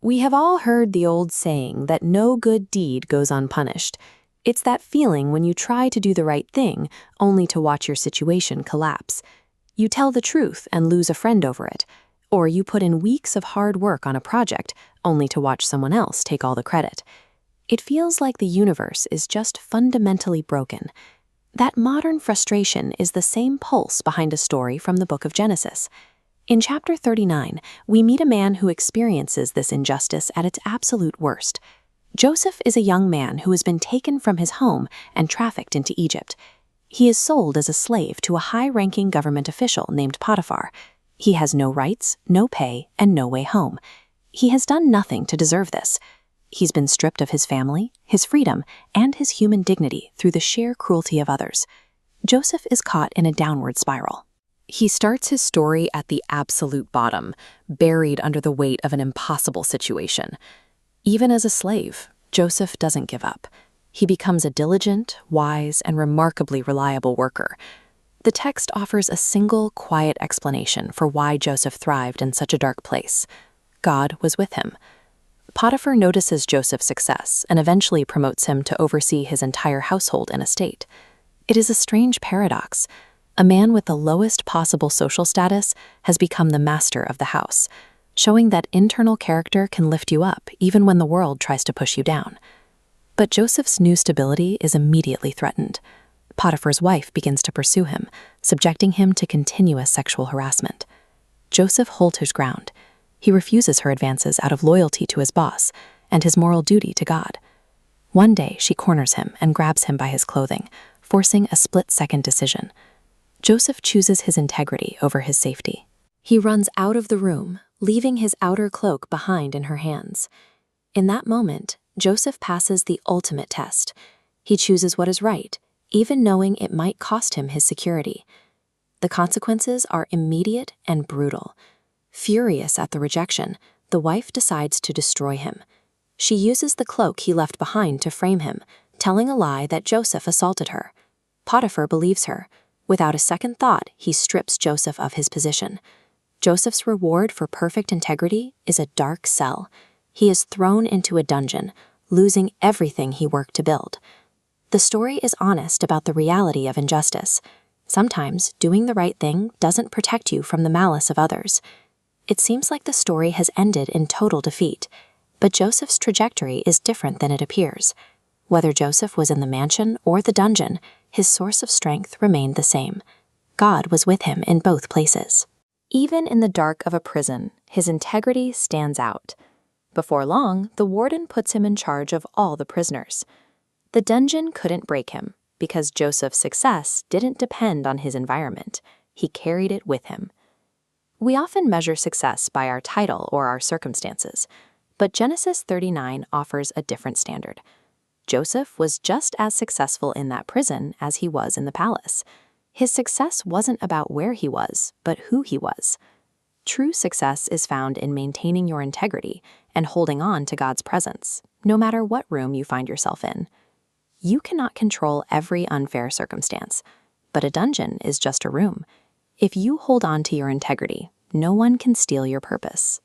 We have all heard the old saying that no good deed goes unpunished. It's that feeling when you try to do the right thing, only to watch your situation collapse. You tell the truth and lose a friend over it. Or you put in weeks of hard work on a project, only to watch someone else take all the credit. It feels like the universe is just fundamentally broken. That modern frustration is the same pulse behind a story from the book of Genesis. In chapter 39, we meet a man who experiences this injustice at its absolute worst. Joseph is a young man who has been taken from his home and trafficked into Egypt. He is sold as a slave to a high-ranking government official named Potiphar. He has no rights, no pay, and no way home. He has done nothing to deserve this. He's been stripped of his family, his freedom, and his human dignity through the sheer cruelty of others. Joseph is caught in a downward spiral. He starts his story at the absolute bottom, buried under the weight of an impossible situation. Even as a slave, Joseph doesn't give up. He becomes a diligent, wise, and remarkably reliable worker. The text offers a single, quiet explanation for why Joseph thrived in such a dark place. God was with him. Potiphar notices Joseph's success and eventually promotes him to oversee his entire household and estate. It is a strange paradox. A man with the lowest possible social status has become the master of the house, showing that internal character can lift you up even when the world tries to push you down. But Joseph's new stability is immediately threatened. Potiphar's wife begins to pursue him, subjecting him to continuous sexual harassment. Joseph holds his ground. He refuses her advances out of loyalty to his boss and his moral duty to God. One day, she corners him and grabs him by his clothing, forcing a split-second decision. Joseph chooses his integrity over his safety. He runs out of the room, leaving his outer cloak behind in her hands. In that moment, Joseph passes the ultimate test. He chooses what is right, even knowing it might cost him his security. The consequences are immediate and brutal. Furious at the rejection, the wife decides to destroy him. She uses the cloak he left behind to frame him, telling a lie that Joseph assaulted her. Potiphar believes her. Without a second thought, he strips Joseph of his position. Joseph's reward for perfect integrity is a dark cell. He is thrown into a dungeon, losing everything he worked to build. The story is honest about the reality of injustice. Sometimes doing the right thing doesn't protect you from the malice of others. It seems like the story has ended in total defeat, but Joseph's trajectory is different than it appears. Whether Joseph was in the mansion or the dungeon, his source of strength remained the same. God was with him in both places. Even in the dark of a prison, his integrity stands out. Before long, the warden puts him in charge of all the prisoners. The dungeon couldn't break him, because Joseph's success didn't depend on his environment. He carried it with him. We often measure success by our title or our circumstances, but Genesis 39 offers a different standard. Joseph was just as successful in that prison as he was in the palace. His success wasn't about where he was, but who he was. True success is found in maintaining your integrity and holding on to God's presence, no matter what room you find yourself in. You cannot control every unfair circumstance, but a dungeon is just a room. If you hold on to your integrity, no one can steal your purpose.